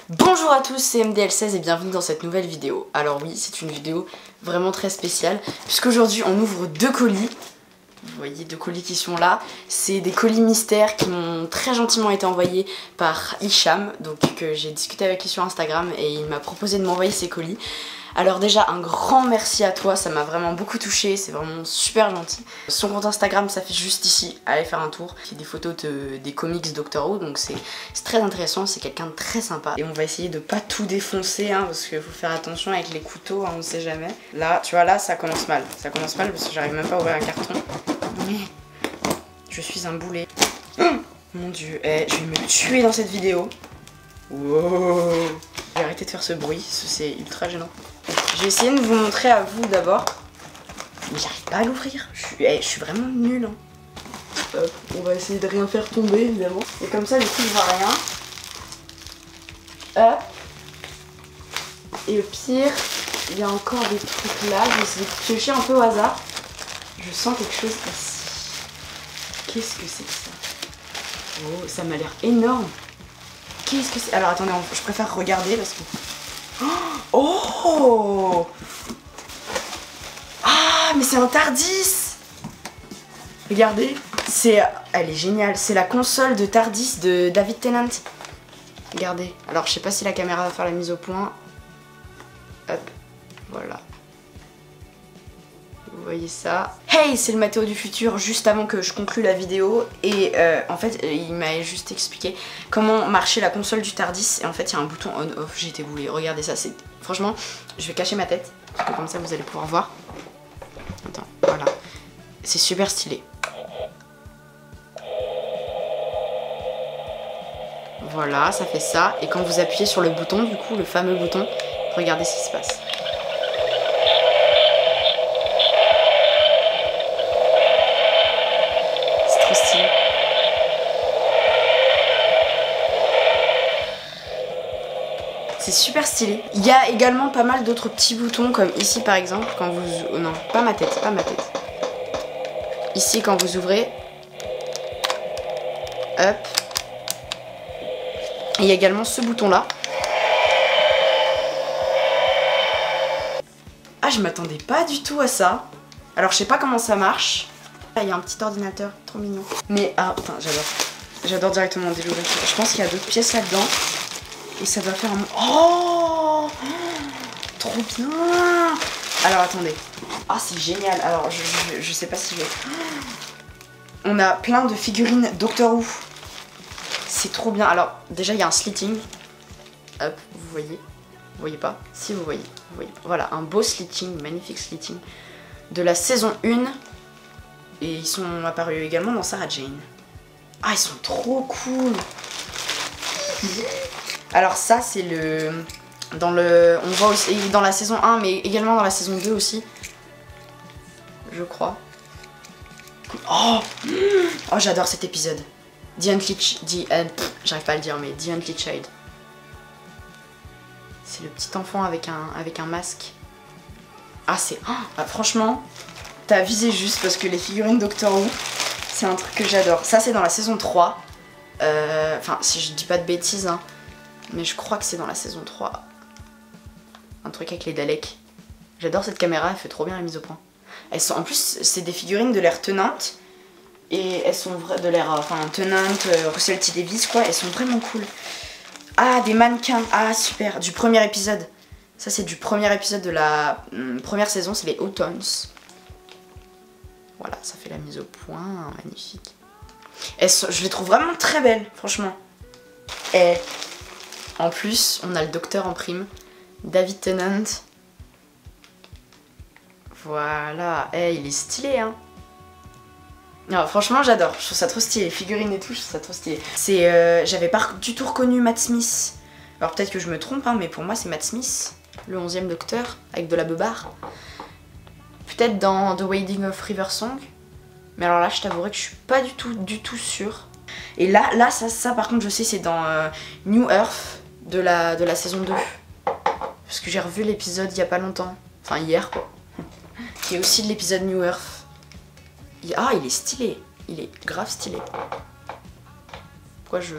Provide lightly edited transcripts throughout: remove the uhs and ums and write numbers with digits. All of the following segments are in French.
Bonjour à tous, c'est MDL16 et bienvenue dans cette nouvelle vidéo. Alors oui, c'est une vidéo vraiment très spéciale puisqu'aujourd'hui on ouvre deux colis. Vous voyez, deux colis qui sont là. C'est des colis mystères qui m'ont très gentiment été envoyés par Hicham. Donc que j'ai discuté avec lui sur Instagram et il m'a proposé de m'envoyer ces colis. Alors déjà un grand merci à toi, ça m'a vraiment beaucoup touché, c'est vraiment super gentil. Son compte Instagram s'affiche juste ici, allez faire un tour. Il y a des photos des comics Doctor Who, donc c'est très intéressant, c'est quelqu'un de très sympa. Et on va essayer de pas tout défoncer, hein, parce qu'il faut faire attention avec les couteaux, hein, on sait jamais. Là, tu vois, là ça commence mal parce que j'arrive même pas à ouvrir un carton. Je suis un boulet. Mon dieu, je vais me tuer dans cette vidéo. Wow. Je vais arrêter de faire ce bruit, c'est ultra gênant. Je vais essayer de vous montrer à vous d'abord. Mais j'arrive pas à l'ouvrir. Je suis vraiment nulle. Hein. On va essayer de rien faire tomber évidemment. Et comme ça du coup je vois rien. Hop. Et au pire, il y a encore des trucs là. Je vais essayer de piocher un peu au hasard. Je sens quelque chose ici. Qu'est-ce que c'est que ça? Oh, ça m'a l'air énorme. Qu'est-ce que c'est? Alors attendez, je préfère regarder parce que... Oh! Ah, mais c'est un TARDIS! Regardez, elle est géniale. C'est la console de TARDIS de David Tennant. Regardez. Alors je sais pas si la caméra va faire la mise au point. Hop, voilà. Vous voyez ça. Hey, c'est le Mathéo du futur, juste avant que je conclue la vidéo. Et en fait, il m'a juste expliqué comment marchait la console du TARDIS. Et en fait, il y a un bouton on-off, j'ai été boulée. Regardez ça, c'est... Franchement, je vais cacher ma tête. Parce que comme ça, vous allez pouvoir voir. Attends, voilà. C'est super stylé. Voilà, ça fait ça. Et quand vous appuyez sur le bouton, du coup, le fameux bouton, regardez ce qui se passe. Stylé. C'est super stylé. Il y a également pas mal d'autres petits boutons comme ici par exemple quand vous... non, pas ma tête. Ici quand vous ouvrez. Hop. Et il y a également ce bouton là. Ah, je m'attendais pas du tout à ça. Alors je sais pas comment ça marche. Là, il y a un petit ordinateur, trop mignon. Mais, ah, putain, j'adore. J'adore directement délouer. Je pense qu'il y a d'autres pièces là-dedans. Et ça doit faire un... Oh, trop bien. Alors, attendez. Ah, c'est génial. Alors, je sais pas si je vais... On a plein de figurines Doctor Who. C'est trop bien. Alors, déjà, il y a un slitting. Hop, vous voyez. Vous voyez pas? Si, vous voyez. Vous voyez. Voilà, un beau slitting, magnifique slitting. De la saison 1. Et ils sont apparus également dans Sarah Jane. Ah, ils sont trop cool. Alors ça, c'est le... On voit aussi dans la saison 1, mais également dans la saison 2 aussi. Je crois. Oh, j'adore cet épisode. J'arrive pas à le dire, mais The Unlit Child. C'est le petit enfant avec un masque. Ah, c'est... Oh, franchement... T'as visé juste parce que les figurines Doctor Who, c'est un truc que j'adore. Ça, c'est dans la saison 3. Enfin, si je dis pas de bêtises, hein, mais je crois que c'est dans la saison 3. Un truc avec les Daleks. J'adore cette caméra, elle fait trop bien la mise au point. Elles sont, en plus, c'est des figurines de l'ère Tennant. Et elles sont de l'ère, enfin, Tennant, Russell T Davies, quoi. Elles sont vraiment cool. Ah, des mannequins. Ah, super. Du premier épisode. Ça, c'est du premier épisode de la première saison, c'est les Autons. Voilà, ça fait la mise au point, magnifique. Je les trouve vraiment très belles, franchement. Et en plus, on a le docteur en prime, David Tennant. Voilà, il est stylé, hein. Non, franchement, j'adore, je trouve ça trop stylé. Les figurines et tout, je trouve ça trop stylé. J'avais pas du tout reconnu Matt Smith. Alors peut-être que je me trompe, hein, mais pour moi, c'est Matt Smith, le 11e docteur, avec de la beubare. Peut-être dans The Wedding of River Song. Mais alors là, je t'avouerai que je suis pas du tout sûre. Et là ça par contre, je sais, c'est dans New Earth de la saison 2. Parce que j'ai revu l'épisode il y a pas longtemps. Enfin, hier, quoi. Qui est aussi de l'épisode New Earth. Ah, il est stylé. Il est grave stylé. Pourquoi je...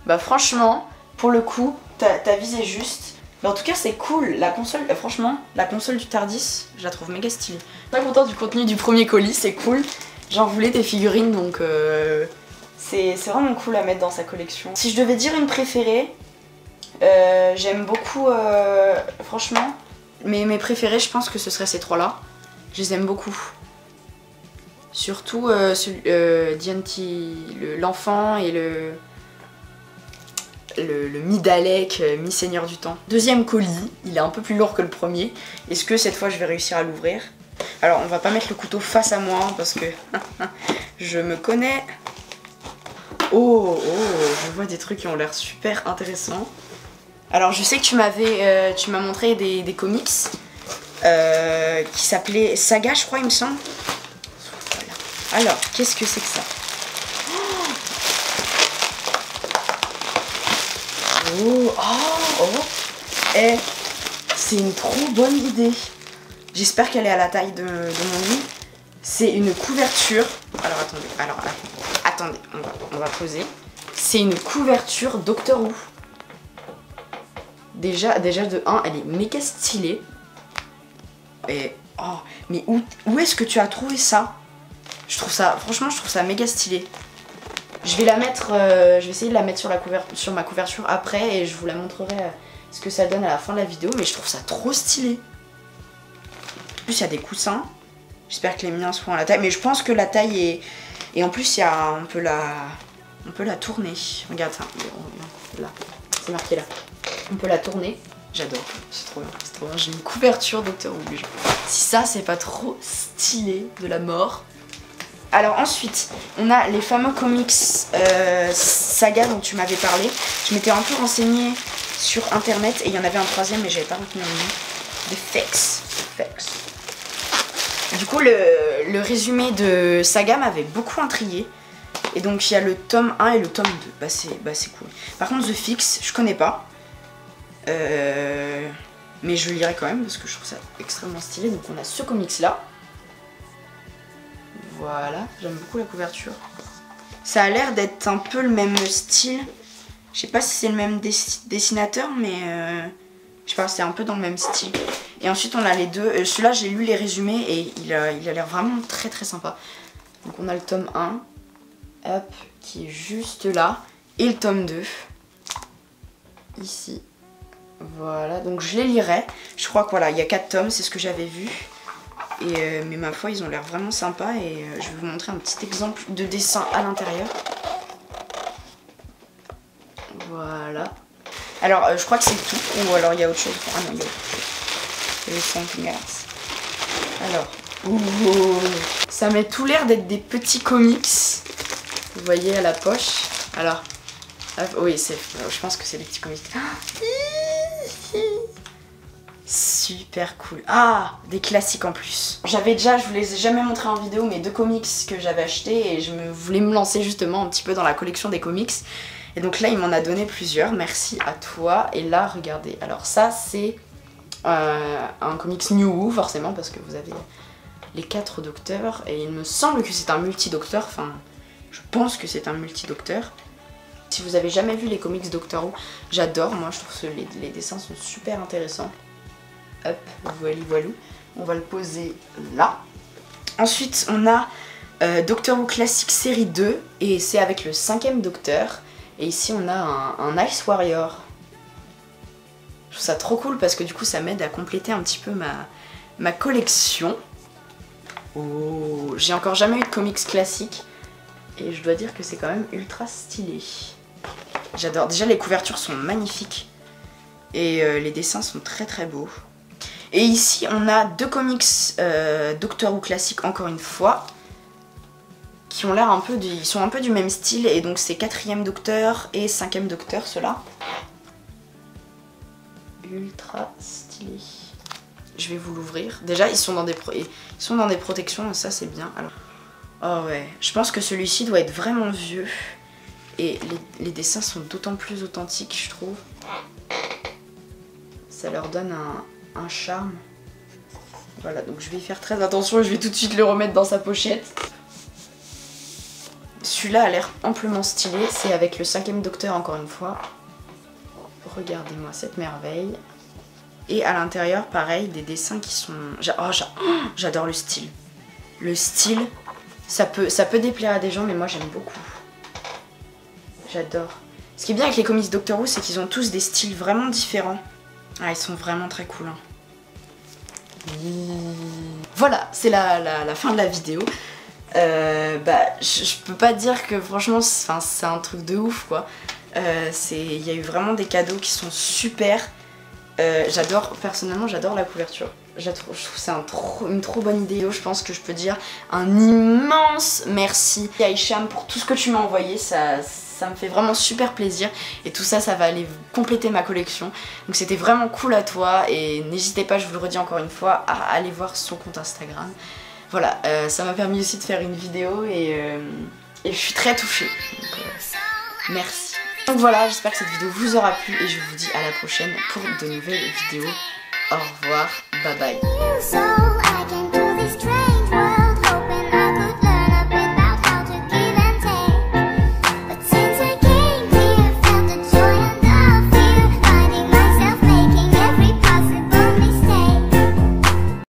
Bah franchement, pour le coup, t'as visé juste. Mais en tout cas c'est cool, la console, franchement, la console du Tardis, je la trouve méga stylée. Très contente du contenu du premier colis, c'est cool. J'en voulais des figurines donc c'est vraiment cool à mettre dans sa collection. Si je devais dire une préférée, j'aime beaucoup, franchement, mes préférés je pense que ce serait ces trois là. Je les aime beaucoup. Surtout DNT, l'enfant et le mi-Dalek, mi-Seigneur du Temps. Deuxième colis, il est un peu plus lourd que le premier. Est-ce que cette fois je vais réussir à l'ouvrir? Alors on va pas mettre le couteau face à moi parce que je me connais. Oh, je vois des trucs qui ont l'air super intéressants. Alors je sais que tu m'as montré des comics qui s'appelaient Saga, je crois, il me semble. Voilà. Alors, qu'est-ce que c'est que ça? Eh, c'est une trop bonne idée. J'espère qu'elle est à la taille de mon lit. C'est une couverture. Alors attendez, on va poser. C'est une couverture Doctor Who. Déjà de 1, elle est méga stylée. Et oh, mais où est-ce que tu as trouvé ça? Franchement, je trouve ça méga stylé. Je vais la mettre, je vais essayer de la mettre sur ma couverture après et je vous la montrerai ce que ça donne à la fin de la vidéo, mais je trouve ça trop stylé. En plus, il y a des coussins. J'espère que les miens seront à la taille, mais je pense que la taille est... Et en plus, on peut la tourner. Regarde ça, là, c'est marqué là. On peut la tourner. J'adore, c'est trop bien, J'ai une couverture Doctor Who. Si ça, c'est pas trop stylé de la mort. Alors ensuite, on a les fameux comics Saga dont tu m'avais parlé. Je m'étais un peu renseignée sur internet et il y en avait un troisième mais j'avais pas retenu le nom. The Fex. Du coup, le résumé de Saga m'avait beaucoup intrigué. Et donc il y a le tome 1 et le tome 2. Bah c'est cool. Par contre, The Fix, je connais pas. Mais je lirai quand même parce que je trouve ça extrêmement stylé. Donc on a ce comics là. Voilà, j'aime beaucoup la couverture. Ça a l'air d'être un peu le même style. Je sais pas si c'est le même dessinateur, mais je sais pas, c'est un peu dans le même style. Et ensuite on a les deux. Celui-là, j'ai lu les résumés et il a l'air vraiment très très sympa. Donc on a le tome 1, hop, qui est juste là. Et le tome 2, ici. Voilà, donc je les lirai. Je crois que voilà, il y a 4 tomes, c'est ce que j'avais vu. Et mais ma foi, ils ont l'air vraiment sympas et je vais vous montrer un petit exemple de dessin à l'intérieur. Voilà. Alors, je crois que c'est tout. Ou alors il y a autre chose. Ah non, il y a autre chose. Il y a something else. Alors, ça met tout l'air d'être des petits comics. Vous voyez à la poche. Alors, oui, je pense que c'est des petits comics. Super cool. Ah, des classiques en plus. Je vous les ai jamais montré en vidéo, mes 2 comics que j'avais achetés et je voulais me lancer justement un petit peu dans la collection des comics. Et donc là, il m'en a donné plusieurs. Merci à toi. Et là, regardez. Alors ça, c'est un comics New Who, forcément, parce que vous avez les 4 docteurs. Et il me semble que c'est un multi-docteur. Enfin, je pense que c'est un multi-docteur. Si vous avez jamais vu les comics Doctor Who, j'adore. Moi, je trouve que les dessins sont super intéressants. Hop, voilà. On va le poser là. Ensuite, on a Doctor Who Classic série 2. Et c'est avec le 5e docteur. Et ici, on a un Ice Warrior. Je trouve ça trop cool parce que du coup, ça m'aide à compléter un petit peu ma collection. Oh, j'ai encore jamais eu de comics classiques. Et je dois dire que c'est quand même ultra stylé. J'adore. Déjà, les couvertures sont magnifiques. Et les dessins sont très très beaux. Et ici, on a 2 comics Doctor Who classiques, encore une fois, qui ont l'air un peu ils sont un peu du même style. Et donc, c'est 4e docteur et 5e docteur, ceux-là. Ultra stylé. Je vais vous l'ouvrir. Déjà, ils sont dans des protections, ça c'est bien. Alors, oh ouais, je pense que celui-ci doit être vraiment vieux. Et les dessins sont d'autant plus authentiques, je trouve. Ça leur donne un charme. Voilà, donc je vais faire très attention et je vais tout de suite le remettre dans sa pochette. celui-là a l'air amplement stylé. C'est avec le 5e Docteur encore une fois. Regardez-moi cette merveille. Et à l'intérieur, pareil, des dessins qui sont... j'adore le style. Le style, ça peut déplaire à des gens, mais moi j'aime beaucoup. J'adore. Ce qui est bien avec les comics Doctor Who, c'est qu'ils ont tous des styles vraiment différents. Ah, ils sont vraiment très cool. Hein. Voilà, c'est la fin de la vidéo. Je peux pas dire que franchement, c'est un truc de ouf, quoi. Il y a eu vraiment des cadeaux qui sont super. Personnellement j'adore la couverture. Je trouve que c'est une trop bonne idée. Je pense que je peux dire un immense merci à Hicham pour tout ce que tu m'as envoyé. Ça me fait vraiment super plaisir. Et tout ça, ça va aller compléter ma collection. Donc c'était vraiment cool à toi. Et n'hésitez pas, je vous le redis encore une fois, à aller voir son compte Instagram. Voilà, ça m'a permis aussi de faire une vidéo et je suis très touchée. Donc, merci. Donc voilà, j'espère que cette vidéo vous aura plu et je vous dis à la prochaine pour de nouvelles vidéos. Au revoir, bye bye.